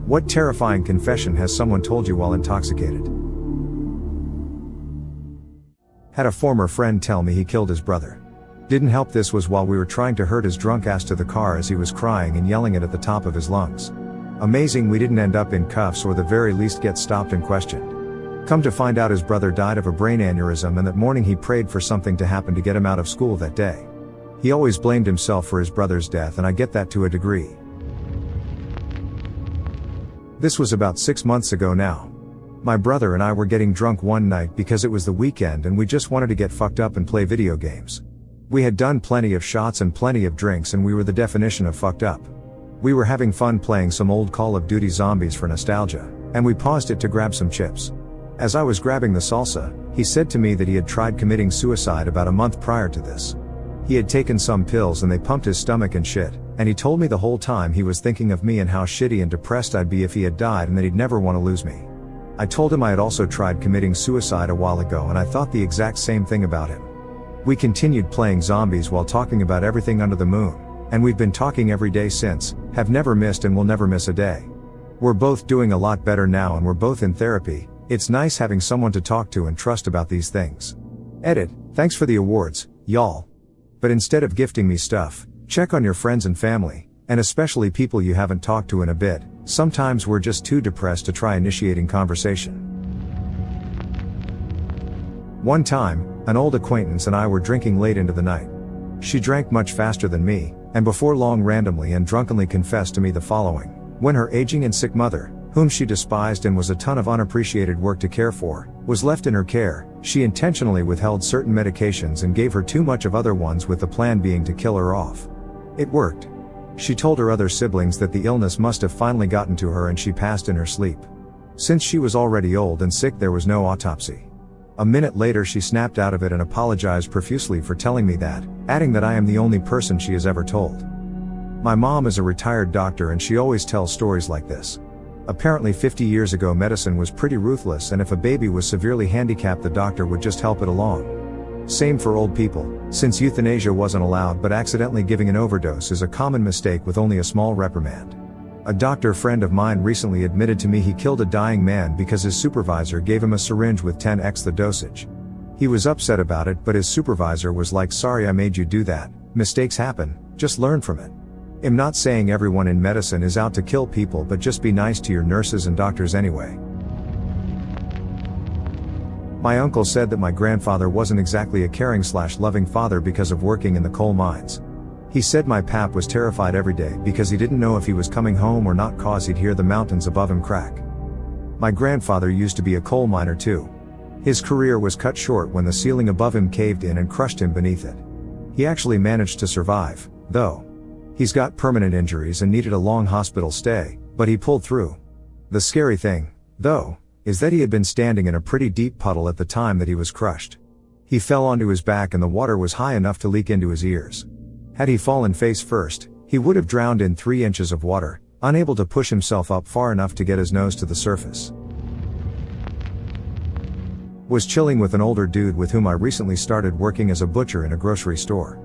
What terrifying confession has someone told you while intoxicated? Had a former friend tell me he killed his brother. Didn't help, this was while we were trying to herd his drunk ass to the car as he was crying and yelling it at the top of his lungs. Amazing we didn't end up in cuffs or the very least get stopped and questioned. Come to find out his brother died of a brain aneurysm, and that morning he prayed for something to happen to get him out of school that day. He always blamed himself for his brother's death, and I get that to a degree. This was about 6 months ago now. My brother and I were getting drunk one night because it was the weekend and we just wanted to get fucked up and play video games. We had done plenty of shots and plenty of drinks, and we were the definition of fucked up. We were having fun playing some old Call of Duty Zombies for nostalgia, and we paused it to grab some chips. As I was grabbing the salsa, he said to me that he had tried committing suicide about a month prior to this. He had taken some pills and they pumped his stomach and shit, and he told me the whole time he was thinking of me and how shitty and depressed I'd be if he had died and that he'd never want to lose me. I told him I had also tried committing suicide a while ago and I thought the exact same thing about him. We continued playing zombies while talking about everything under the moon, and we've been talking every day since, have never missed and will never miss a day. We're both doing a lot better now and we're both in therapy. It's nice having someone to talk to and trust about these things. Edit, thanks for the awards, y'all. But instead of gifting me stuff, check on your friends and family, and especially people you haven't talked to in a bit. Sometimes we're just too depressed to try initiating conversation. One time, an old acquaintance and I were drinking late into the night. She drank much faster than me, and before long randomly and drunkenly confessed to me the following: when her aging and sick mother, whom she despised and was a ton of unappreciated work to care for, was left in her care, she intentionally withheld certain medications and gave her too much of other ones, with the plan being to kill her off. It worked. She told her other siblings that the illness must have finally gotten to her and she passed in her sleep. Since she was already old and sick, there was no autopsy. A minute later she snapped out of it and apologized profusely for telling me that, adding that I am the only person she has ever told. My mom is a retired doctor and she always tells stories like this. Apparently 50 years ago medicine was pretty ruthless, and if a baby was severely handicapped the doctor would just help it along. Same for old people, since euthanasia wasn't allowed, but accidentally giving an overdose is a common mistake with only a small reprimand. A doctor friend of mine recently admitted to me he killed a dying man because his supervisor gave him a syringe with 10x the dosage. He was upset about it, but his supervisor was like, "Sorry I made you do that, mistakes happen, just learn from it." I'm not saying everyone in medicine is out to kill people, but just be nice to your nurses and doctors anyway. My uncle said that my grandfather wasn't exactly a caring/loving father because of working in the coal mines. He said my pap was terrified every day because he didn't know if he was coming home or not, cause he'd hear the mountains above him crack. My grandfather used to be a coal miner too. His career was cut short when the ceiling above him caved in and crushed him beneath it. He actually managed to survive, though. He's got permanent injuries and needed a long hospital stay, but he pulled through. The scary thing, though, is that he had been standing in a pretty deep puddle at the time that he was crushed. He fell onto his back and the water was high enough to leak into his ears. Had he fallen face first, he would have drowned in 3 inches of water, unable to push himself up far enough to get his nose to the surface. Was chilling with an older dude with whom I recently started working as a butcher in a grocery store.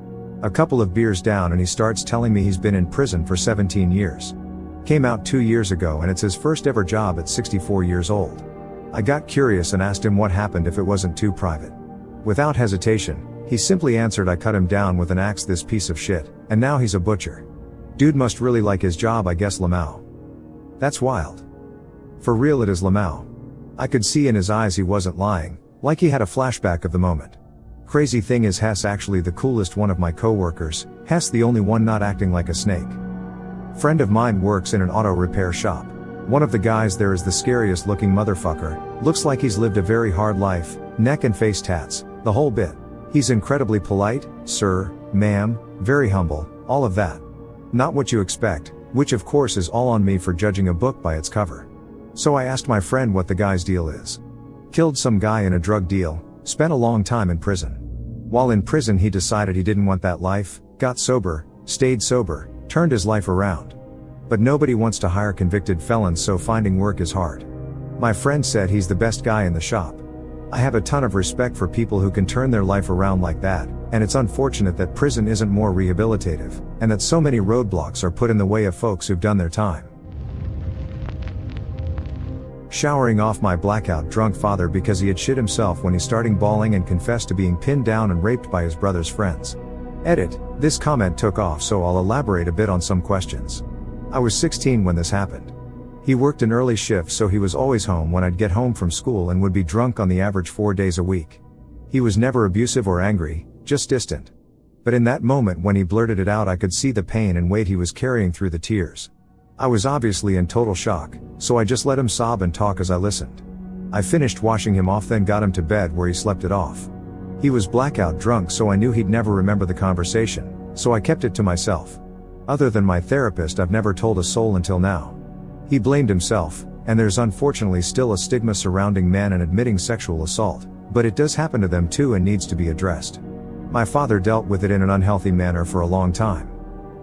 A couple of beers down and he starts telling me he's been in prison for 17 years. Came out 2 years ago and it's his first ever job at 64 years old. I got curious and asked him what happened if it wasn't too private. Without hesitation, he simply answered, "I cut him down with an axe, this piece of shit, and now he's a butcher." Dude must really like his job, I guess. Lamau. That's wild. For real, it is Lamau. I could see in his eyes he wasn't lying, like he had a flashback of the moment. Crazy thing is, Hess actually the coolest one of my coworkers, Hess the only one not acting like a snake. Friend of mine works in an auto repair shop. One of the guys there is the scariest looking motherfucker, looks like he's lived a very hard life, neck and face tats, the whole bit. He's incredibly polite, sir, ma'am, very humble, all of that. Not what you expect, which of course is all on me for judging a book by its cover. So I asked my friend what the guy's deal is. Killed some guy in a drug deal, spent a long time in prison. While in prison he decided he didn't want that life, got sober, stayed sober, turned his life around. But nobody wants to hire convicted felons, so finding work is hard. My friend said he's the best guy in the shop. I have a ton of respect for people who can turn their life around like that, and it's unfortunate that prison isn't more rehabilitative, and that so many roadblocks are put in the way of folks who've done their time. showering off my blackout drunk father because he had shit himself when he started bawling and confessed to being pinned down and raped by his brother's friends. Edit, this comment took off, so I'll elaborate a bit on some questions. I was 16 when this happened. He worked an early shift, so he was always home when I'd get home from school and would be drunk on the average 4 days a week. He was never abusive or angry, just distant. But in that moment when he blurted it out, I could see the pain and weight he was carrying through the tears. I was obviously in total shock, so I just let him sob and talk as I listened. I finished washing him off, then got him to bed where he slept it off. He was blackout drunk, so I knew he'd never remember the conversation, so I kept it to myself. Other than my therapist, I've never told a soul until now. He blamed himself, and there's unfortunately still a stigma surrounding men and admitting sexual assault, but it does happen to them too and needs to be addressed. My father dealt with it in an unhealthy manner for a long time.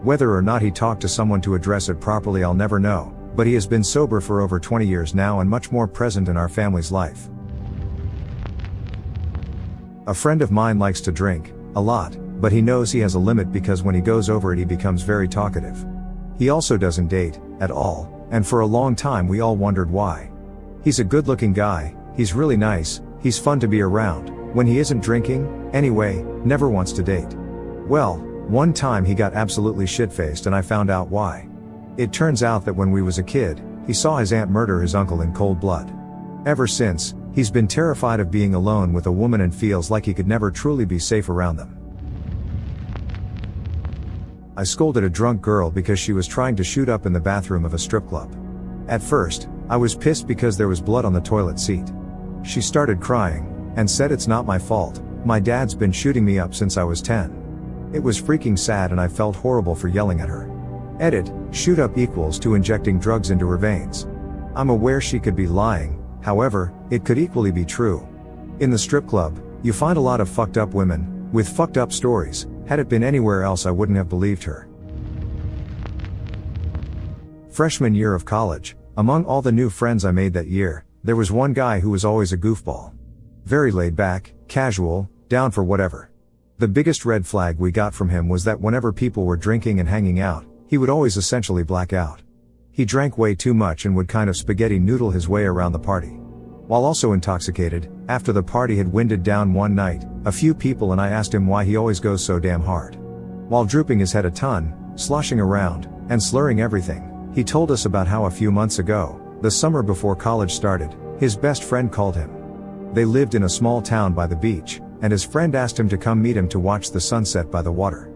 Whether or not he talked to someone to address it properly, I'll never know, but he has been sober for over 20 years now and much more present in our family's life. A friend of mine likes to drink, a lot, but he knows he has a limit because when he goes over it he becomes very talkative. He also doesn't date, at all, and for a long time we all wondered why. He's a good-looking guy, he's really nice, he's fun to be around, when he isn't drinking, anyway, never wants to date. Well, one time he got absolutely shit-faced and I found out why. It turns out that when we was a kid, he saw his aunt murder his uncle in cold blood. Ever since, he's been terrified of being alone with a woman and feels like he could never truly be safe around them. I scolded a drunk girl because she was trying to shoot up in the bathroom of a strip club. At first, I was pissed because there was blood on the toilet seat. She started crying, and said it's not my fault, my dad's been shooting me up since I was 10. It was freaking sad and I felt horrible for yelling at her. Edit, shoot up equals to injecting drugs into her veins. I'm aware she could be lying, however, it could equally be true. In the strip club, you find a lot of fucked up women, with fucked up stories. Had it been anywhere else I wouldn't have believed her. Freshman year of college, among all the new friends I made that year, there was one guy who was always a goofball. Very laid back, casual, down for whatever. The biggest red flag we got from him was that whenever people were drinking and hanging out, he would always essentially black out. He drank way too much and would kind of spaghetti noodle his way around the party. While also intoxicated, after the party had winded down one night, a few people and I asked him why he always goes so damn hard. While drooping his head a ton, sloshing around, and slurring everything, he told us about how a few months ago, the summer before college started, his best friend called him. They lived in a small town by the beach, and his friend asked him to come meet him to watch the sunset by the water.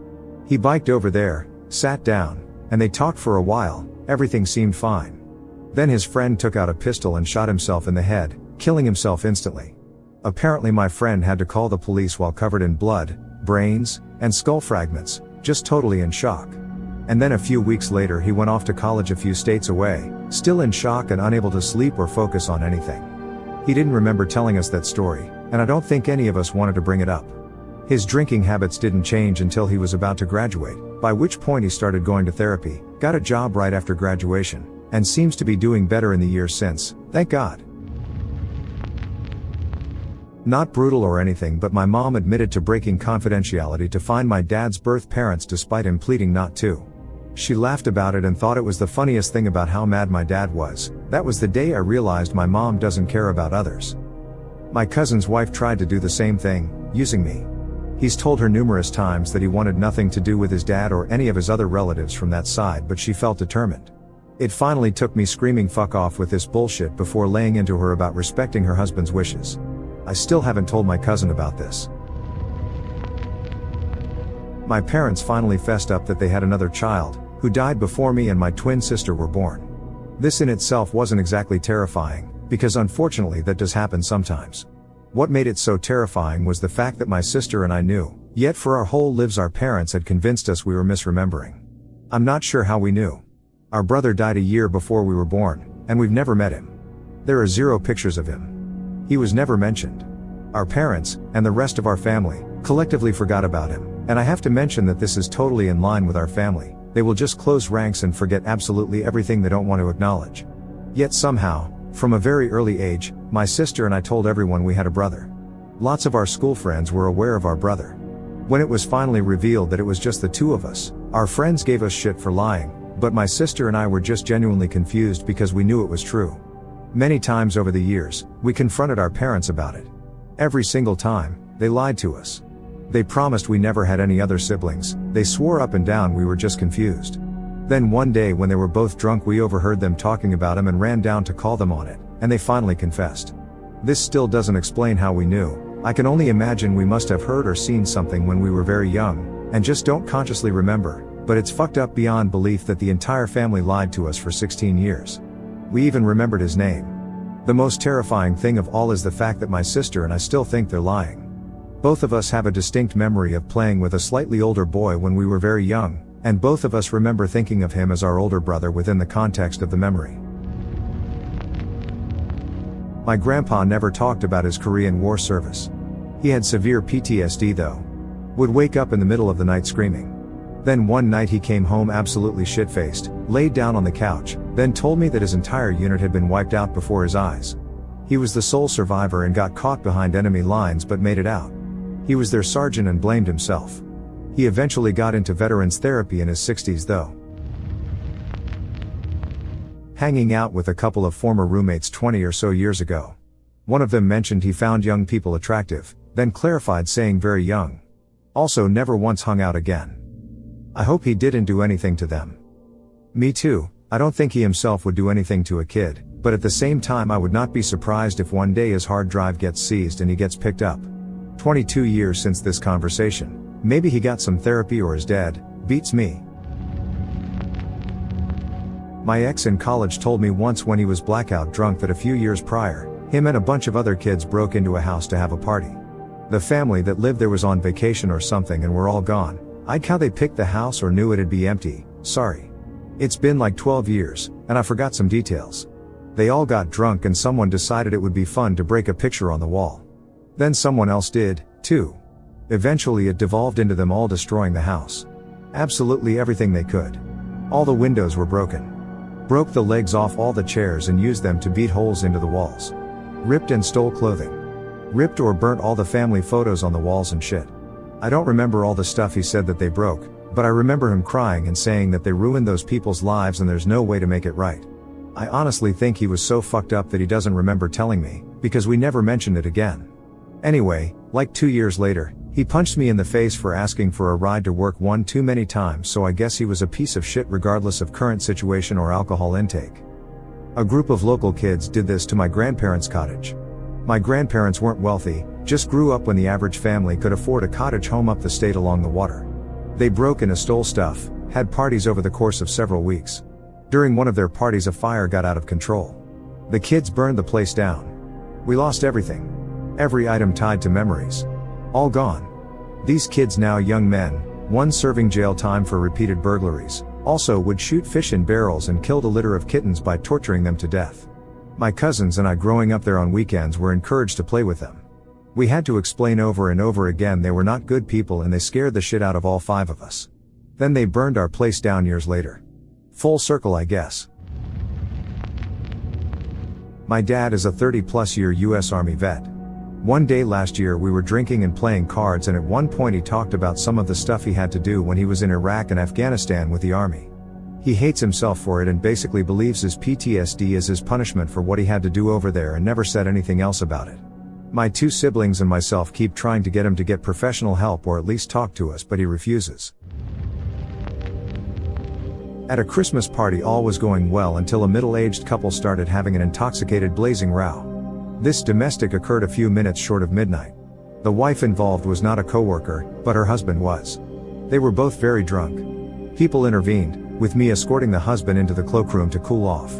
He biked over there, sat down, and they talked for a while. Everything seemed fine. Then his friend took out a pistol and shot himself in the head, killing himself instantly. Apparently my friend had to call the police while covered in blood, brains, and skull fragments, just totally in shock. And then a few weeks later he went off to college a few states away, still in shock and unable to sleep or focus on anything. He didn't remember telling us that story, and I don't think any of us wanted to bring it up. His drinking habits didn't change until he was about to graduate, by which point he started going to therapy, got a job right after graduation, and seems to be doing better in the years since, thank God. Not brutal or anything, but my mom admitted to breaking confidentiality to find my dad's birth parents despite him pleading not to. She laughed about it and thought it was the funniest thing about how mad my dad was. That was the day I realized my mom doesn't care about others. My cousin's wife tried to do the same thing, using me. He's told her numerous times that he wanted nothing to do with his dad or any of his other relatives from that side, but she felt determined. It finally took me screaming fuck off with this bullshit before laying into her about respecting her husband's wishes. I still haven't told my cousin about this. My parents finally fessed up that they had another child, who died before me and my twin sister were born. This in itself wasn't exactly terrifying, because unfortunately that does happen sometimes. What made it so terrifying was the fact that my sister and I knew, yet for our whole lives our parents had convinced us we were misremembering. I'm not sure how we knew. Our brother died a year before we were born, and we've never met him. There are 0 pictures of him. He was never mentioned. Our parents, and the rest of our family, collectively forgot about him, and I have to mention that this is totally in line with our family. They will just close ranks and forget absolutely everything they don't want to acknowledge. Yet somehow, from a very early age, my sister and I told everyone we had a brother. Lots of our school friends were aware of our brother. When it was finally revealed that it was just the 2 of us, our friends gave us shit for lying, but my sister and I were just genuinely confused because we knew it was true. Many times over the years, we confronted our parents about it. Every single time, they lied to us. They promised we never had any other siblings, they swore up and down we were just confused. Then one day when they were both drunk we overheard them talking about him and ran down to call them on it, and they finally confessed. This still doesn't explain how we knew. I can only imagine we must have heard or seen something when we were very young, and just don't consciously remember, but it's fucked up beyond belief that the entire family lied to us for 16 years. We even remembered his name. The most terrifying thing of all is the fact that my sister and I still think they're lying. Both of us have a distinct memory of playing with a slightly older boy when we were very young, and both of us remember thinking of him as our older brother within the context of the memory. My grandpa never talked about his Korean War service. He had severe PTSD though. Would wake up in the middle of the night screaming. Then one night he came home absolutely shit-faced, laid down on the couch, then told me that his entire unit had been wiped out before his eyes. He was the sole survivor and got caught behind enemy lines but made it out. He was their sergeant and blamed himself. He eventually got into veterans therapy in his 60s though. Hanging out with a couple of former roommates 20 or so years ago. One of them mentioned he found young people attractive, then clarified saying very young. Also never once hung out again. I hope he didn't do anything to them. Me too, I don't think he himself would do anything to a kid, but at the same time I would not be surprised if one day his hard drive gets seized and he gets picked up. 22 years since this conversation, maybe he got some therapy or is dead, beats me. My ex in college told me once when he was blackout drunk that a few years prior, him and a bunch of other kids broke into a house to have a party. The family that lived there was on vacation or something and were all gone. I'd how they picked the house or knew it'd be empty, sorry. It's been like 12 years, and I forgot some details. They all got drunk and someone decided it would be fun to break a picture on the wall. Then someone else did, too. Eventually it devolved into them all destroying the house. Absolutely everything they could. All the windows were broken. Broke the legs off all the chairs and used them to beat holes into the walls. Ripped and stole clothing. Ripped or burnt all the family photos on the walls and shit. I don't remember all the stuff he said that they broke, but I remember him crying and saying that they ruined those people's lives and there's no way to make it right. I honestly think he was so fucked up that he doesn't remember telling me, because we never mentioned it again. Anyway, like 2 years later, he punched me in the face for asking for a ride to work one too many times, so I guess he was a piece of shit regardless of current situation or alcohol intake. A group of local kids did this to my grandparents' cottage. My grandparents weren't wealthy, just grew up when the average family could afford a cottage home up the state along the water. They broke and stole stuff, had parties over the course of several weeks. During one of their parties a fire got out of control. The kids burned the place down. We lost everything. Every item tied to memories. All gone. These kids, now young men, one serving jail time for repeated burglaries, also would shoot fish in barrels and killed a litter of kittens by torturing them to death. My cousins and I growing up there on weekends were encouraged to play with them. We had to explain over and over again they were not good people and they scared the shit out of all 5 of us. Then they burned our place down years later. Full circle, I guess. My dad is a 30-plus year US Army vet. One day last year we were drinking and playing cards, and at one point he talked about some of the stuff he had to do when he was in Iraq and Afghanistan with the army. He hates himself for it and basically believes his PTSD is his punishment for what he had to do over there, and never said anything else about it. My 2 siblings and myself keep trying to get him to get professional help or at least talk to us, but he refuses. At a Christmas party all was going well until a middle-aged couple started having an intoxicated blazing row. This domestic occurred a few minutes short of midnight. The wife involved was not a coworker, but her husband was. They were both very drunk. People intervened, with me escorting the husband into the cloakroom to cool off.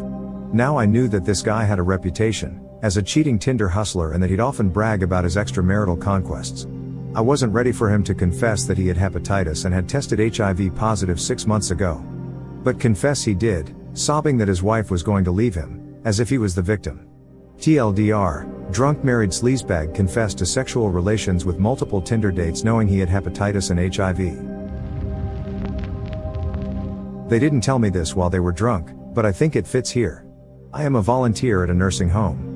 Now I knew that this guy had a reputation as a cheating Tinder hustler and that he'd often brag about his extramarital conquests. I wasn't ready for him to confess that he had hepatitis and had tested HIV positive 6 months ago. But confess he did, sobbing that his wife was going to leave him, as if he was the victim. TLDR, drunk married sleazebag confessed to sexual relations with multiple Tinder dates knowing he had hepatitis and HIV. They didn't tell me this while they were drunk, but I think it fits here. I am a volunteer at a nursing home.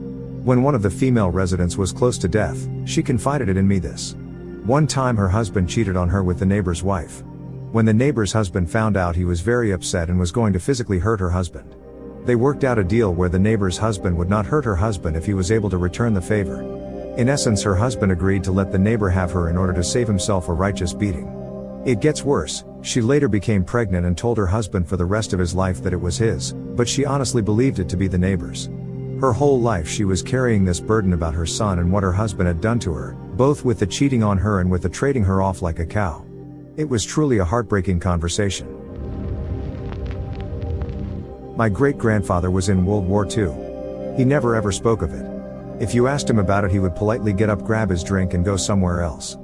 When one of the female residents was close to death, she confided it in me this. One time her husband cheated on her with the neighbor's wife. When the neighbor's husband found out, he was very upset and was going to physically hurt her husband. They worked out a deal where the neighbor's husband would not hurt her husband if he was able to return the favor. In essence, her husband agreed to let the neighbor have her in order to save himself a righteous beating. It gets worse. She later became pregnant and told her husband for the rest of his life that it was his, but she honestly believed it to be the neighbor's. Her whole life she was carrying this burden about her son and what her husband had done to her, both with the cheating on her and with the trading her off like a cow. It was truly a heartbreaking conversation. My great-grandfather was in World War II. He never ever spoke of it. If you asked him about it, he would politely get up, grab his drink and go somewhere else.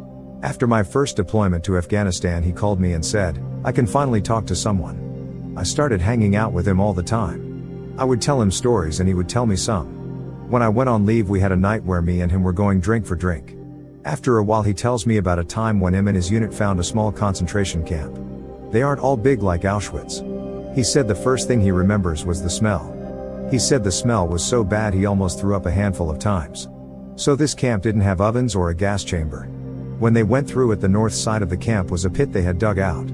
After my first deployment to Afghanistan, he called me and said, "I can finally talk to someone." I started hanging out with him all the time. I would tell him stories and he would tell me some. When I went on leave, we had a night where me and him were going drink for drink. After a while, he tells me about a time when him and his unit found a small concentration camp. They aren't all big like Auschwitz. He said the first thing he remembers was the smell. He said the smell was so bad he almost threw up a handful of times. So this camp didn't have ovens or a gas chamber. When they went through it, the north side of the camp was a pit they had dug out.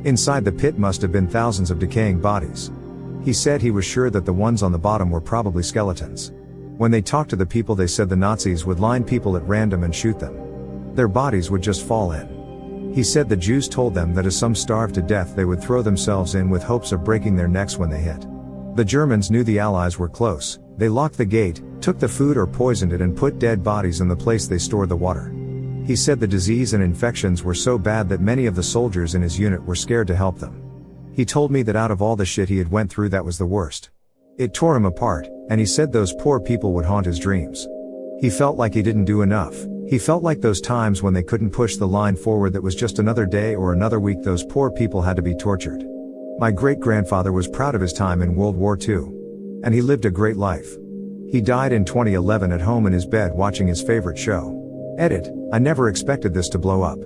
Inside the pit must have been thousands of decaying bodies. He said he was sure that the ones on the bottom were probably skeletons. When they talked to the people, they said the Nazis would line people at random and shoot them. Their bodies would just fall in. He said the Jews told them that as some starved to death, they would throw themselves in with hopes of breaking their necks when they hit. The Germans knew the Allies were close. They locked the gate, took the food or poisoned it, and put dead bodies in the place they stored the water. He said the disease and infections were so bad that many of the soldiers in his unit were scared to help them. He told me that out of all the shit he had went through, that was the worst. It tore him apart, and he said those poor people would haunt his dreams. He felt like he didn't do enough. He felt like those times when they couldn't push the line forward, that was just another day or another week, those poor people had to be tortured. My great-grandfather was proud of his time in World War II. And he lived a great life. He died in 2011 at home in his bed watching his favorite show. Edit: I never expected this to blow up.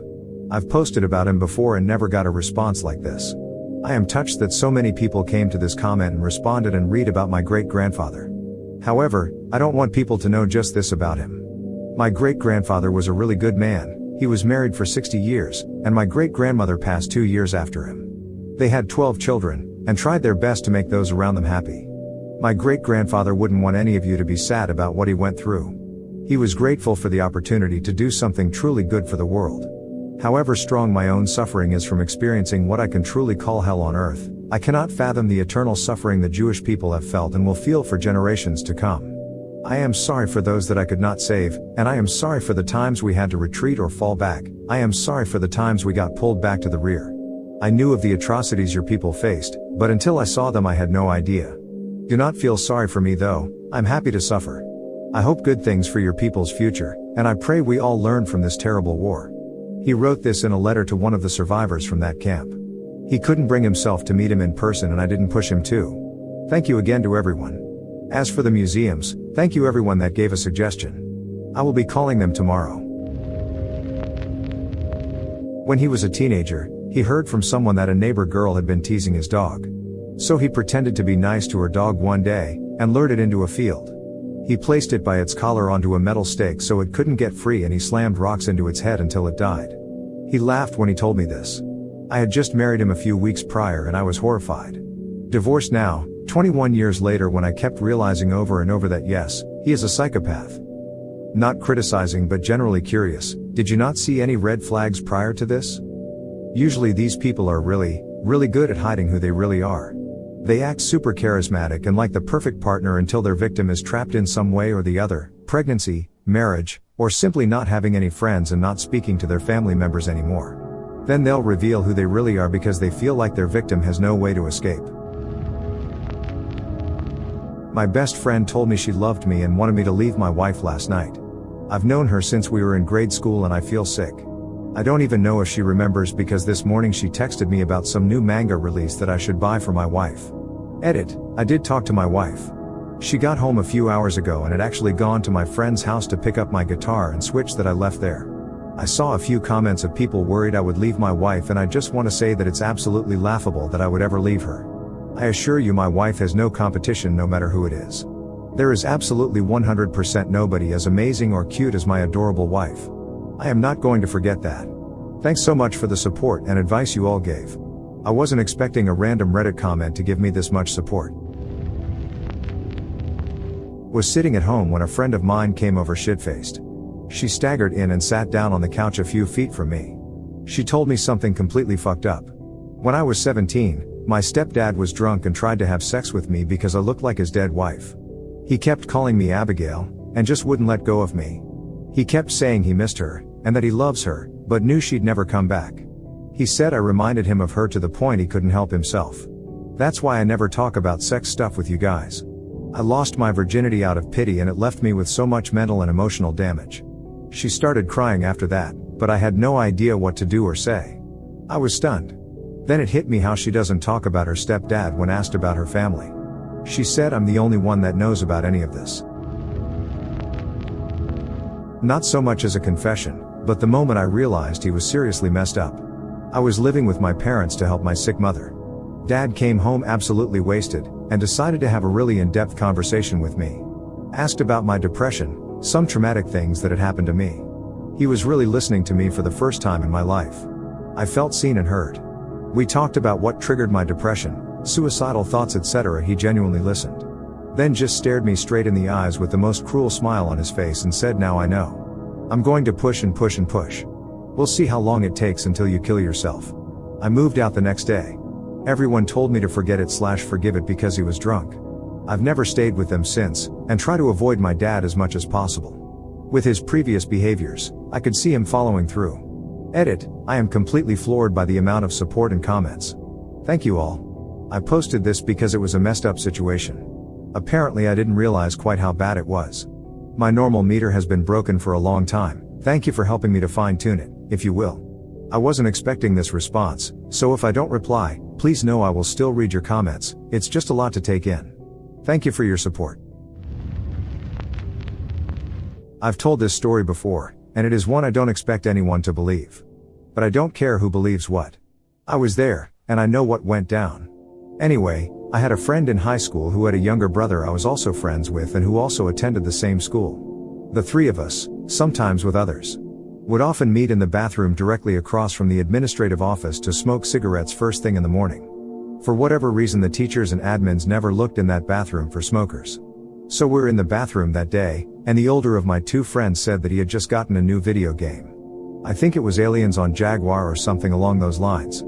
I've posted about him before and never got a response like this. I am touched that so many people came to this comment and responded and read about my great-grandfather. However, I don't want people to know just this about him. My great-grandfather was a really good man. He was married for 60 years, and my great-grandmother passed 2 years after him. They had 12 children, and tried their best to make those around them happy. My great-grandfather wouldn't want any of you to be sad about what he went through. He was grateful for the opportunity to do something truly good for the world. However strong my own suffering is from experiencing what I can truly call hell on earth, I cannot fathom the eternal suffering the Jewish people have felt and will feel for generations to come. I am sorry for those that I could not save, and I am sorry for the times we had to retreat or fall back. I am sorry for the times we got pulled back to the rear. I knew of the atrocities your people faced, but until I saw them I had no idea. Do not feel sorry for me though, I'm happy to suffer. I hope good things for your people's future, and I pray we all learn from this terrible war. He wrote this in a letter to one of the survivors from that camp. He couldn't bring himself to meet him in person, and I didn't push him to. Thank you again to everyone. As for the museums, thank you everyone that gave a suggestion. I will be calling them tomorrow. When he was a teenager, he heard from someone that a neighbor girl had been teasing his dog. So he pretended to be nice to her dog one day, and lured it into a field. He placed it by its collar onto a metal stake so it couldn't get free, and he slammed rocks into its head until it died. He laughed when he told me this. I had just married him a few weeks prior and I was horrified. Divorced now, 21 years later, when I kept realizing over and over that yes, he is a psychopath. Not criticizing but generally curious, did you not see any red flags prior to this? Usually these people are really good at hiding who they really are. They act super charismatic and like the perfect partner until their victim is trapped in some way or the other, pregnancy, marriage, or simply not having any friends and not speaking to their family members anymore. Then they'll reveal who they really are because they feel like their victim has no way to escape. My best friend told me she loved me and wanted me to leave my wife last night. I've known her since we were in grade school and I feel sick. I don't even know if she remembers because this morning she texted me about some new manga release that I should buy for my wife. Edit: I did talk to my wife. She got home a few hours ago and had actually gone to my friend's house to pick up my guitar and switch that I left there. I saw a few comments of people worried I would leave my wife, and I just want to say that it's absolutely laughable that I would ever leave her. I assure you my wife has no competition no matter who it is. There is absolutely 100% nobody as amazing or cute as my adorable wife. I am not going to forget that. Thanks so much for the support and advice you all gave. I wasn't expecting a random Reddit comment to give me this much support. Was sitting at home when a friend of mine came over shit-faced. She staggered in and sat down on the couch a few feet from me. She told me something completely fucked up. When I was 17, my stepdad was drunk and tried to have sex with me because I looked like his dead wife. He kept calling me Abigail, and just wouldn't let go of me. He kept saying he missed her, and that he loves her, but knew she'd never come back. He said I reminded him of her to the point he couldn't help himself. That's why I never talk about sex stuff with you guys. I lost my virginity out of pity and it left me with so much mental and emotional damage. She started crying after that, but I had no idea what to do or say. I was stunned. Then it hit me how she doesn't talk about her stepdad when asked about her family. She said I'm the only one that knows about any of this. Not so much as a confession, but the moment I realized he was seriously messed up. I was living with my parents to help my sick mother. Dad came home absolutely wasted, and decided to have a really in-depth conversation with me. Asked about my depression, some traumatic things that had happened to me. He was really listening to me for the first time in my life. I felt seen and heard. We talked about what triggered my depression, suicidal thoughts, etc. He genuinely listened. Then just stared me straight in the eyes with the most cruel smile on his face and said, "Now I know. I'm going to push and push and push. We'll see how long it takes until you kill yourself." I moved out the next day. Everyone told me to forget it / forgive it because he was drunk. I've never stayed with them since, and try to avoid my dad as much as possible. With his previous behaviors, I could see him following through. Edit, I am completely floored by the amount of support and comments. Thank you all. I posted this because it was a messed up situation. Apparently I didn't realize quite how bad it was. My normal meter has been broken for a long time. Thank you for helping me to fine-tune it, if you will. I wasn't expecting this response, so if I don't reply, please know I will still read your comments. It's just a lot to take in. Thank you for your support. I've told this story before, and it is one I don't expect anyone to believe. But I don't care who believes what. I was there, and I know what went down. Anyway, I had a friend in high school who had a younger brother I was also friends with and who also attended the same school. The three of us, sometimes with others, would often meet in the bathroom directly across from the administrative office to smoke cigarettes first thing in the morning. For whatever reason the teachers and admins never looked in that bathroom for smokers. So we're in the bathroom that day, and the older of my two friends said that he had just gotten a new video game. I think it was Aliens on Jaguar or something along those lines.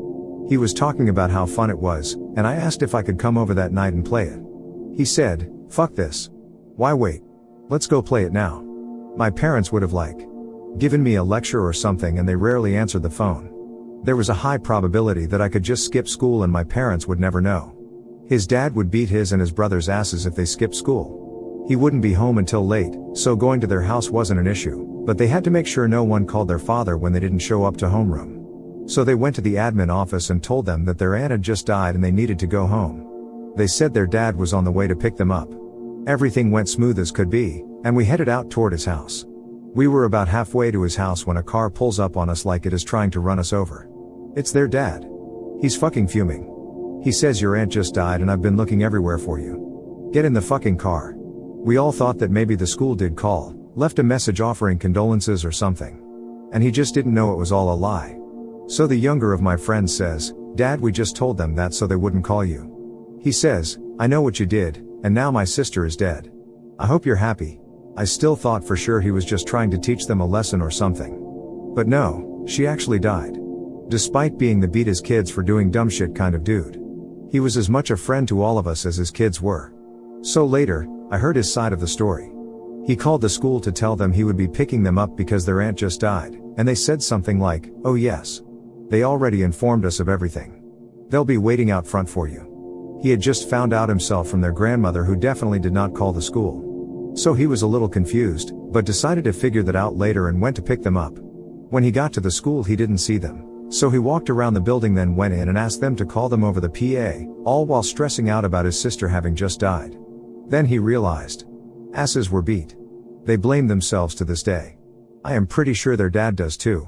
He was talking about how fun it was, and I asked if I could come over that night and play it. He said, "Fuck this. Why wait? Let's go play it now." My parents would have given me a lecture or something, and they rarely answered the phone. There was a high probability that I could just skip school and my parents would never know. His dad would beat his and his brother's asses if they skipped school. He wouldn't be home until late, so going to their house wasn't an issue, but they had to make sure no one called their father when they didn't show up to homeroom. So they went to the admin office and told them that their aunt had just died and they needed to go home. They said their dad was on the way to pick them up. Everything went smooth as could be, and we headed out toward his house. We were about halfway to his house when a car pulls up on us like it is trying to run us over. It's their dad. He's fucking fuming. He says, "Your aunt just died and I've been looking everywhere for you. Get in the fucking car." We all thought that maybe the school did call, left a message offering condolences or something. And he just didn't know it was all a lie. So the younger of my friends says, "Dad, we just told them that so they wouldn't call you." He says, "I know what you did, and now my sister is dead. I hope you're happy." I still thought for sure he was just trying to teach them a lesson or something. But no, she actually died. Despite being the beat his kids for doing dumb shit kind of dude. He was as much a friend to all of us as his kids were. So later, I heard his side of the story. He called the school to tell them he would be picking them up because their aunt just died, and they said something like, "Oh yes. They already informed us of everything. They'll be waiting out front for you." He had just found out himself from their grandmother, who definitely did not call the school. So he was a little confused, but decided to figure that out later and went to pick them up. When he got to the school he didn't see them, so he walked around the building, then went in and asked them to call them over the PA, all while stressing out about his sister having just died. Then he realized. Asses were beat. They blame themselves to this day. I am pretty sure their dad does too.